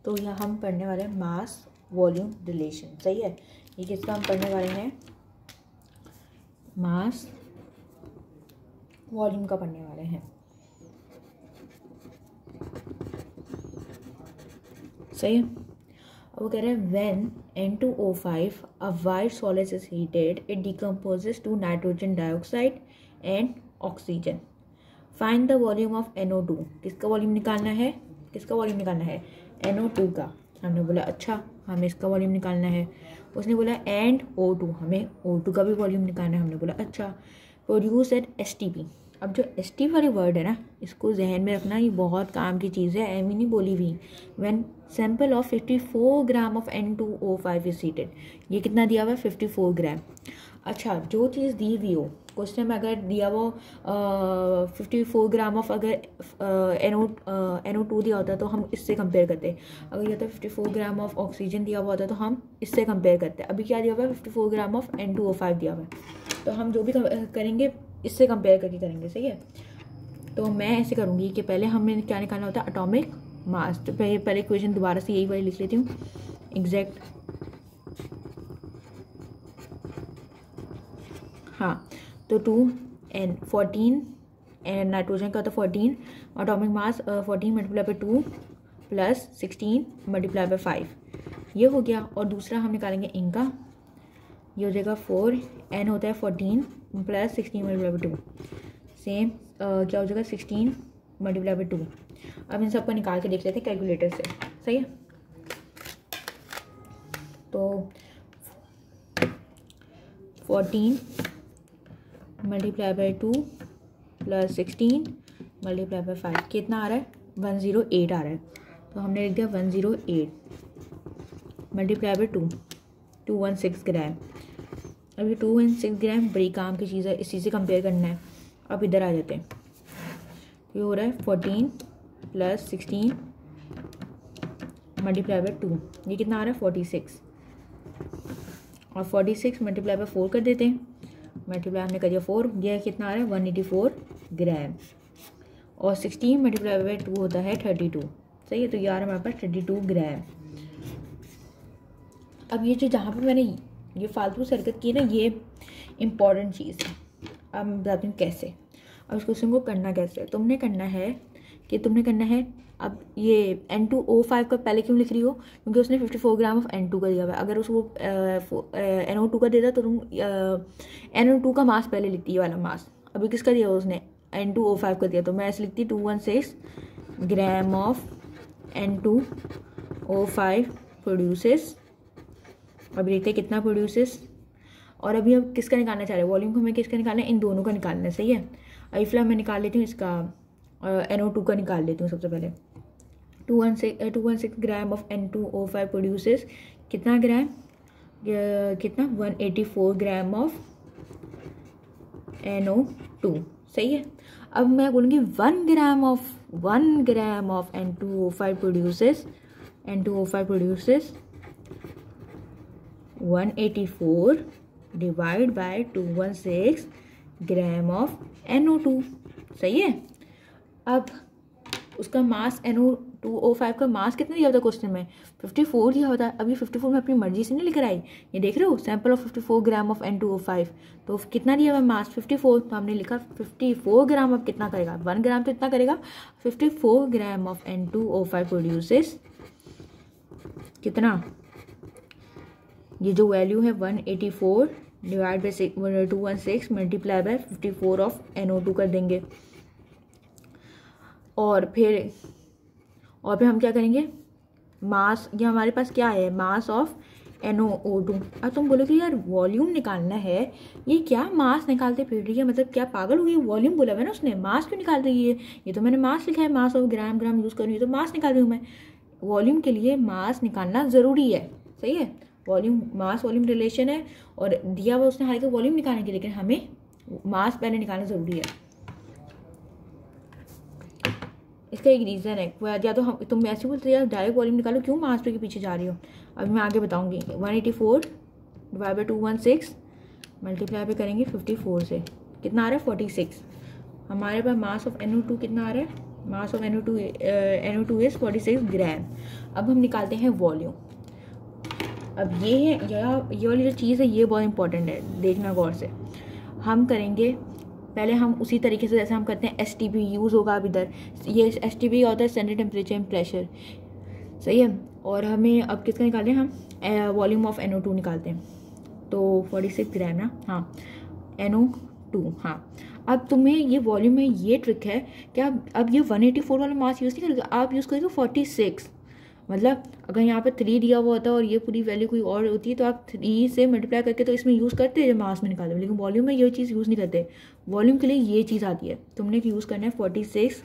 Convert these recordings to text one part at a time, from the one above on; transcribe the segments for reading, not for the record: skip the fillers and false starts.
तो यहाँ हम पढ़ने वाले हैं मास वॉल्यूम रिलेशन। सही है, ये किसका हम पढ़ने वाले हैं? मास वॉल्यूम का पढ़ने वाले हैं। सही है। अब वो कह रहे हैं when N2O5 a white solid is heated it decomposes to nitrogen dioxide and oxygen. Find the volume of NO2। किसका वॉल्यूम निकालना है? किसका वॉल्यूम निकालना है? NO2 का। हमने बोला अच्छा हमें इसका वॉल्यूम निकालना है। उसने बोला एंड O2, हमें O2 का भी वॉल्यूम निकालना है। हमने बोला अच्छा। Produce at STP। अब जो STP वाली वर्ड है ना, इसको जहन में रखना, ये बहुत काम की चीज़ है, एम ही नहीं बोली हुई। When sample of 54 gram of N2O5 is heated. ये कितना दिया हुआ है? 54 ग्राम। अच्छा, जो चीज़ दी हुई हो, क्वेश्चन में अगर दिया वो 54 ग्राम ऑफ अगर NO2 दिया होता तो हम इससे कंपेयर करते। अगर ये तो 54 ग्राम ऑफ ऑक्सीजन दिया हुआ होता तो हम इससे कंपेयर करते। अभी क्या दिया हुआ है? 54 ग्राम ऑफ N2O5 दिया हुआ है। तो हम जो भी करेंगे इससे कंपेयर करके करेंगे। सही है, तो मैं ऐसे करूँगी कि पहले हमें क्या निकालना होता है? Atomic mass. तो पहले इक्वेशन दोबारा से यही वाली लिख लेती हूँ, एग्जैक्ट। हाँ, तो 2N14 एंड नाइट्रोजन का होता है 14, atomic mass 14 multiply by 2 plus 16 multiply by 5, ये हो गया। और दूसरा हम निकालेंगे इनका, ये हो जाएगा 4N होता है 14 प्लस 16 मल्टीप्लाई बाई 2, सेम क्या हो जाएगा? 16 मल्टीप्लाई बाई 2। अब इन सबको निकाल के देख लेते हैं कैलकुलेटर से। सही है, तो 14 multiply by 2 plus 16 multiply by 5 कितना आ रहा है? 108 आ रहा है। तो हमने लिख दिया 108 मल्टीप्लाई बाई 2, 216 ग्राम। अब ये 216 ग्राम बड़ी काम की चीज़ है, इसी से कंपेयर करना है। अब इधर आ जाते हैं, ये हो रहा है 14 प्लस 16 मल्टीप्लाई बाई 2, ये कितना आ रहा है? 46। और 46 मल्टीप्लाई बाई 4 कर देते हैं, मल्टीप्लाई हमने कर दिया 4, यह कितना आ रहा है? 184 ग्राम। और 16 मल्टीप्लाई बाई 2 होता है 32। सही है, तो ये आ रहा है हमारे पास 32 ग्राम। अब ये जो जहाँ पे मैंने ये फालतू से हरकत की ना, ये इम्पॉर्टेंट चीज़ है। अब मैं बताती हूँ कैसे। अब इस क्वेश्चन को करना कैसे है? तुमने करना है अब ये N2O5 का पहले क्यों लिख रही हो? क्योंकि उसने 54 ग्राम ऑफ N2 का दिया हुआ है। अगर उसको NO2 का देता तो तुम NO2 का मास पहले लिखती है, वाला मास। अभी किसका दिया हुआ उसने? N2O5 का दिया, तो मैं ऐसे लिखती 216 ग्राम ऑफ N2O5 प्रोड्यूसेस। अभी देखते हैं कितना प्रोड्यूसेस। और अभी हम किसका निकालना चाह रहे हैं? वॉल्यूम को हमें किसका निकालना है? इन दोनों का निकालना है। सही है, अभी फिलहाल मैं निकाल लेती हूँ इसका NO2 का निकाल लेती हूँ सबसे पहले। 216 ग्राम ऑफ N2O5 प्रोड्यूसेस कितना ग्राम? कितना? 184 ग्राम ऑफ NO2। सही है, अब मैं बोलूँगी 1 gram of N2O5 produces 184 divide by 216 gram of NO2। सही है, अब उसका मास NO2O5 का मास कितना दिया होता है क्वेश्चन में? 54 दिया होता है। अभी 54 में अपनी मर्जी से नहीं लिख रहा है, ये देख रहे हो, sample of 54 gram of N2O5। तो कितना दिया हुआ मास? 54। तो हमने लिखा 54 ग्राम। अब कितना करेगा? 1 ग्राम तो इतना करेगा। 54 ग्राम ऑफ N2O5 प्रोड्यूसेस कितना? ये जो वैल्यू है 184 divide by 216 multiply by 54 of NO2 कर देंगे। और फिर हम क्या करेंगे? मास, ये हमारे पास क्या है? Mass of NO2। अब तुम बोलोगे यार वॉल्यूम निकालना है, ये क्या मास निकालते फिर रही है? मतलब क्या पागल हो गई? वॉल्यूम बोला हुआ है ना उसने, मास क्यों निकाल रही है? ये तो मैंने मास लिखा है, मास ऑफ ग्राम यूज़ कर रही हूँ, तो मास निकाल रही हूँ मैं। वॉल्यूम के लिए मास निकालना ज़रूरी है। सही है, मास वॉल्यूम रिलेशन है और दिया हुआ उसने हालांकि वॉल्यूम निकालने के लिए, लेकिन हमें मास पहले निकालना ज़रूरी है। इसका एक रीज़न है, या तो तुम ऐसे बोलते यार डायरेक्ट वॉल्यूम निकालो, क्यों मास पे के पीछे जा रही हो? अभी मैं आगे बताऊंगी। 184 डिवाइड बाई 216 मल्टीप्लाई पे करेंगे 54 से, कितना आ रहा है? 46। हमारे पास मास ऑफ NO2 कितना आ रहा है? मास ऑफ NO2 इज 46 ग्राम। अब हम निकालते हैं वॉल्यूम। अब ये वाली जो चीज़ है ये बहुत इंपॉर्टेंट है, देखना गौर से। हम करेंगे पहले हम उसी तरीके से जैसे हम करते हैं STP यूज़ होगा अब इधर। ये STP होता है स्टैंडर्ड टेम्परेचर एंड प्रेशर, सही है। और हमें अब किसका निकालते हैं, हम वॉल्यूम ऑफ NO2 निकालते हैं। तो 46 ग्राम ना, हाँ NO2, हाँ। अब तुम्हें ये वॉल्यूम में ये ट्रिक है कि आप अब ये 184 वाला मास यूज़ नहीं करोगे, आप यूज़ करोगे 46। मतलब अगर यहाँ पे 3 दिया हुआ होता है और ये पूरी वैल्यू कोई और होती है तो आप 3 से मल्टीप्लाई करके तो इसमें यूज़ करते हैं जब मास में निकालते हैं, लेकिन वॉल्यूम में ये चीज़ यूज़ नहीं करते। वॉल्यूम के लिए ये चीज़ आती है, तुमने यूज़ करना है 46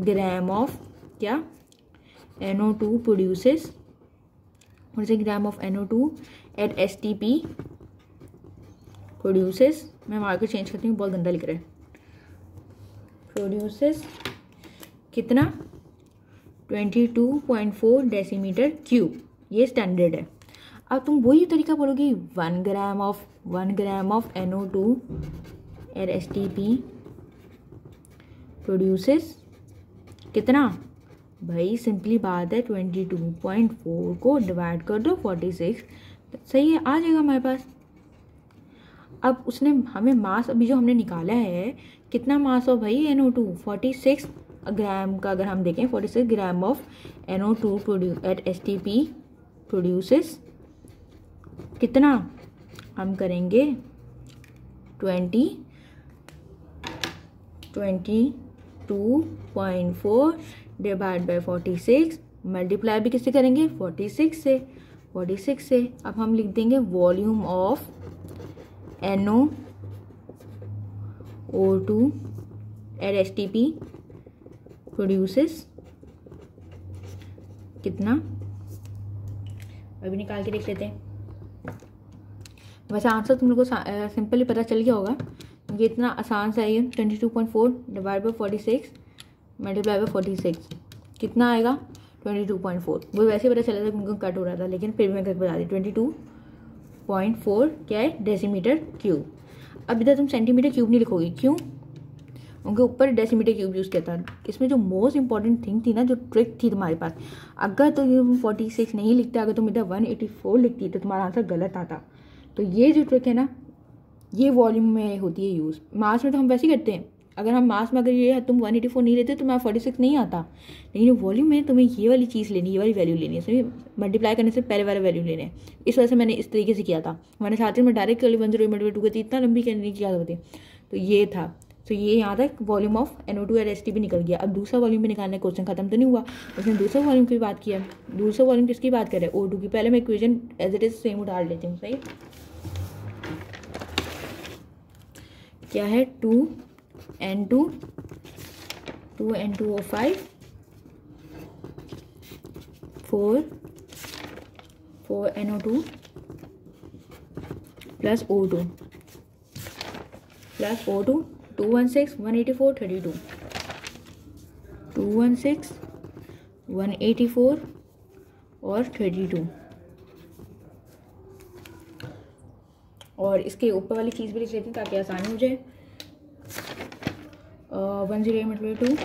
ग्राम ऑफ क्या NO2 produces, 46 gram of NO2 at STP produces. मैं मार्कर चेंज करती हूँ, बहुत गंदा लिख रहा है। प्रोड्यूसेस कितना 22.4 डेसीमीटर क्यूब, ये स्टैंडर्ड है। अब तुम वही तरीका बोलोगी 1 gram of NO2 at STP produces कितना, भाई सिंपली बात है 22.4 को डिवाइड कर दो 46, सही है, आ जाएगा हमारे पास। अब उसने हमें मास अभी जो हमने निकाला है कितना मास हो भाई NO2, 46 ग्राम का अगर हम देखें 46 gram of NO2 at STP produces कितना, हम करेंगे 22.4 डिवाइड बाई 46, मल्टीप्लाई भी किससे करेंगे 46 से। अब हम लिख देंगे volume of NO2 at STP produces कितना, अभी निकाल के देख लेते हैं। वैसे आंसर तुम लोग को सिंपली पता चल गया होगा, ये इतना आसान सा है। 22.4 डिवाइड बाई 46 मल्टीप्लाई बाई 46 कितना आएगा 22.4। वो वैसे पता चला था क्योंकि कट हो रहा था, लेकिन फिर मैं करके बता दी 22.4 क्या है डेसीमीटर क्यूब। अब इधर तुम सेंटीमीटर क्यूब नहीं लिखोगी, क्यों, उनके ऊपर डेसीमीटर क्यूब यूज़ किया था। इसमें जो मोस्ट इंपॉर्टेंट थिंग थी ना, जो ट्रिक थी तुम्हारे पास, अगर तो ये 46 नहीं लिखते, अगर तुम इधर 184 लिखती तो तुम्हारा आंसर गलत आता। तो ये जो ट्रिक है ना, ये वॉल्यूम में होती है यूज़। मास में तो हम वैसे ही करते हैं, अगर हम मास में अगर ये तुम 184 नहीं लेते तो तुम्हारा 46 नहीं आता, लेकिन वॉल्यूम में तुम्हें ये वाली चीज़ लेनी, ये वाली वैल्यू लेनी है, सही मल्टीप्लाई करने से पहले वाले वैल्यू लेने हैं। इस वजह से मैंने इस तरीके से किया था, मैंने साथ में डायरेक्ट 1/2 करती, इतना लंबी नहीं किया होती। तो ये था, तो ये यहाँ तक volume of NO2 at STP निकल गया। अब दूसरा वॉल्यूम भी निकालना है, क्वेश्चन खत्म तो नहीं हुआ, उसने दूसरा वॉल्यूम की बात किया। दूसरा वॉल्यूम किसकी बात कर रहे हैं, O2 की। पहले मैं equation as it is same उतार लेती हूँ, सही क्या है 2N2O5 4NO2 प्लस O2 216 184 32 216 184 और 32। और इसके ऊपर वाली चीज़ भी लिख लेती हूँ ताकि आसानी हो जाए। 108 मल्टीप्लाई 2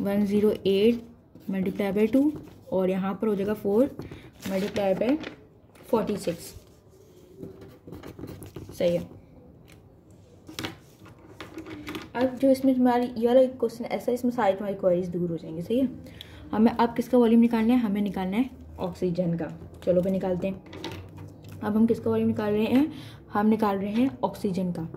108 मल्टीप्लाई बाई 2 और यहाँ पर हो जाएगा 4 मल्टीप्लाई बाई 46, सही है। अब जो इसमें तुम्हारी ये वाला क्वेश्चन ऐसा, इसमें सारी तुम्हारी क्वेरीज दूर हो जाएंगी, सही है। हमें अब किसका वॉल्यूम निकालना है, हमें निकालना है ऑक्सीजन का। चलो पे निकालते हैं। अब हम किसका वॉल्यूम निकाल रहे हैं, हम निकाल रहे हैं ऑक्सीजन का।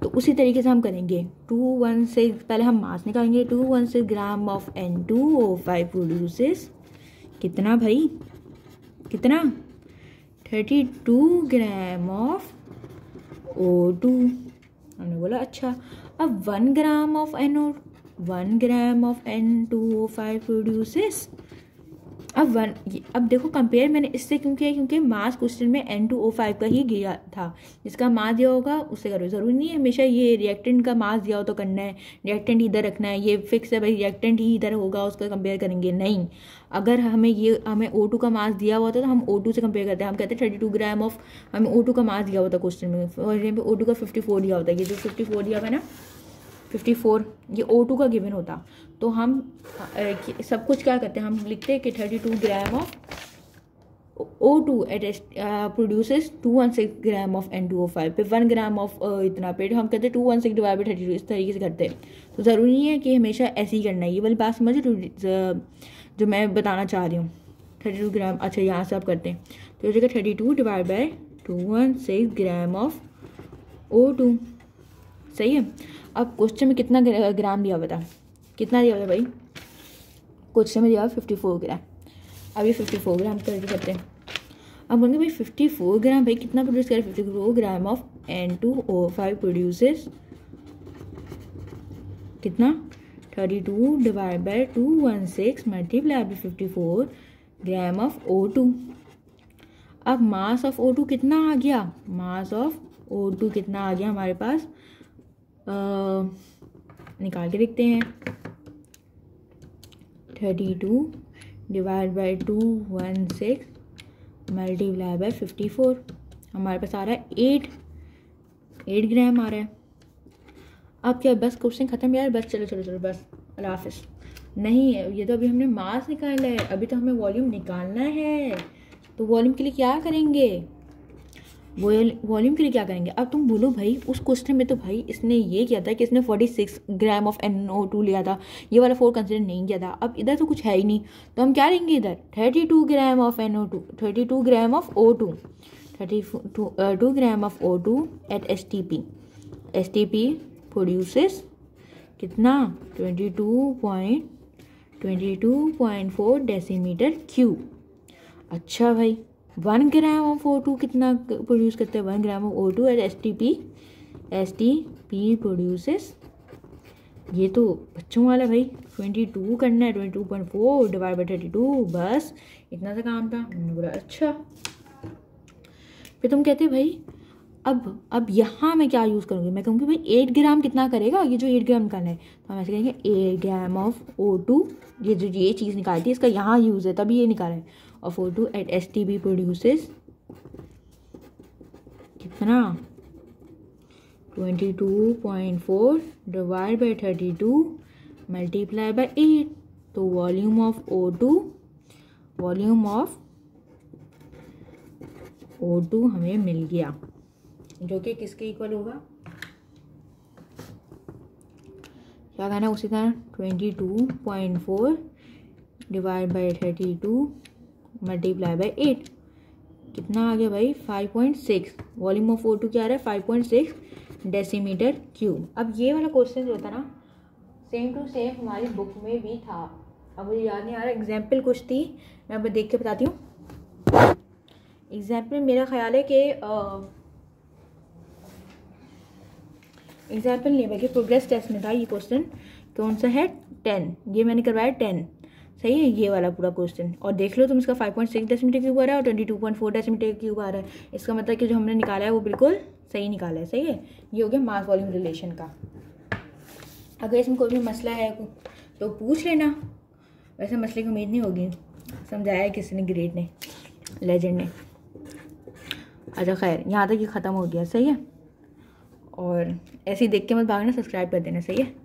तो उसी तरीके से हम करेंगे 216, पहले हम मास निकालेंगे। 216 ग्राम ऑफ N2O5 प्रोड्यूसेस कितना भाई, कितना 32 ग्राम ऑफ O2। हमने बोला अच्छा। अब 1 ग्राम ऑफ N2O5 प्रोड्यूसेस। अब देखो कंपेयर मैंने इससे क्यों किया, क्योंकि मास क्वेश्चन में N2O5 का ही गया था। जिसका मास दिया होगा उससे करो, जरूरी नहीं है हमेशा ये रिएक्टेंट का मास दिया हो तो करना है, रिएक्टेंट इधर रखना है, ये फिक्स है भाई रिएक्टेंट ही इधर होगा उसका कंपेयर करेंगे, नहीं। अगर हमें O2 का मास दिया हुआ था तो हम O2 से कंपेयर करते हैं। हम कहते हैं 32 ग्राम ऑफ, हमें O2 का मास दिया हुआ था क्वेश्चन में, और यहाँ पे O2 का 54 दिया होता है। ये जो 54 दिया हुआ है ना, 54 ये O2 का गिवन होता तो हम सब कुछ क्या करते हैं, हम लिखते हैं कि 32 gram of O2 produces 216 gram of N2O5 पे 1 ग्राम ऑफ इतना पे हम कहते हैं 216 डिवाइड बाई 32 इस तरीके से करते हैं। तो ज़रूरी नहीं है कि हमेशा ऐसे ही करना है, ये वाली बात समझ जो मैं बताना चाह रही हूँ। 32 ग्राम, अच्छा यहाँ से आप करते हैं तो हो जाएगा 32 divide by 216 gram of O2, सही है। अब क्वेश्चन में कितना ग्राम दिया हुआ था, कितना दिया हुआ था भाई, क्वेश्चन में दिया हुआ 54 ग्राम। अब ये 54 ग्राम करके करते हैं। अब बोलेंगे भाई 54 ग्राम भाई कितना प्रोड्यूस करे, 54 ग्राम ऑफ N2O5 प्रोड्यूसेस कितना 32 divide by 216 multiply by 54 gram of O2। अब मास ऑफ O2 कितना आ गया, मास ऑफ O2 कितना आ गया हमारे पास, निकाल के देखते हैं। 32 डिवाइड बाई 216 मल्टीप्लाई बाई 54 हमारे पास आ रहा है 8 ग्राम आ रहा है। अब क्या बस क्वेश्चन ख़त्म यार, बस चलो चलो चलो बस, अल्लाह हाफिज़। नहीं है ये तो अभी हमने मास निकाला है, अभी तो हमें वॉल्यूम निकालना है। तो वॉल्यूम के लिए क्या करेंगे, वॉल्यूम के लिए क्या करेंगे। अब तुम बोलो भाई उस क्वेश्चन में तो भाई इसने ये किया था कि इसने 46 ग्राम ऑफ NO2 लिया था, ये वाला 4 कंसिडर नहीं किया था। अब इधर तो कुछ है ही नहीं तो हम क्या लेंगे, इधर 32 gram of NO2, 32 gram of O2, 32 gram of O2 at STP produces कितना 22.4 डेसीमीटर क्यूब। अच्छा भाई 1 ग्राम ऑफ O2 कितना प्रोड्यूस करते हैं, 1 gram of O2 at STP produces, ये तो बच्चों वाला भाई 22 करना है, 22.4 डिवाइड बाई 32, बस इतना सा काम था। मैंने बोला अच्छा। फिर तुम कहते भाई अब यहाँ मैं क्या यूज़ करूँगी, मैं कहूँगी भाई 8 ग्राम कितना करेगा, ये जो 8 ग्राम निकालना है तो हम ऐसे कहेंगे 8 ग्राम ऑफ O2, ये जो ये चीज़ निकालती है इसका यहाँ यूज़ है तभी ये निकाला है, of O2 at STP produces कितना 22.4 डिवाइड बाई 32 मल्टीप्लाई बाई 8। तो वॉल्यूम ऑफ O2 हमें मिल गया, जो कि किसके इक्वल होगा, क्या कहना है उसी तरह 22.4 डिवाइड बाई 32 मल्टीप्लाई बाई 8 कितना आ गया भाई 5.6। वॉल्यूम ऑफ O2 क्या आ रहा है 5.6 डेसीमीटर क्यूब। अब ये वाला क्वेश्चन जो था ना सेम टू सेम हमारी बुक में भी था, अब मुझे याद नहीं आ रहा एग्जाम्पल कुछ थी, मैं अब देख के बताती हूँ। एग्जाम्पल मेरा ख्याल है कि एग्जाम्पल नहीं बल्कि प्रोग्रेस टेस्ट में था ये क्वेश्चन, कौन सा है 10, ये मैंने करवाया 10, सही है ये वाला पूरा क्वेश्चन। और देख लो तुम इसका 5.6 डेसीमीटर क्यूब आ रहा है और 22.4 डेसीमीटर क्यूब आ रहा है, इसका मतलब कि जो हमने निकाला है वो बिल्कुल सही निकाला है, सही है। ये हो गया मास वॉल्यूम रिलेशन का। अगर इसमें कोई भी मसला है तो पूछ लेना, वैसे मसले की उम्मीद नहीं होगी, समझाया है किसी ने, ग्रेट ने, लेजेंड ने। अच्छा खैर यहाँ तक ये ख़त्म हो गया, सही है। और ऐसे ही देख के मत भागना, सब्सक्राइब कर देना, सही है।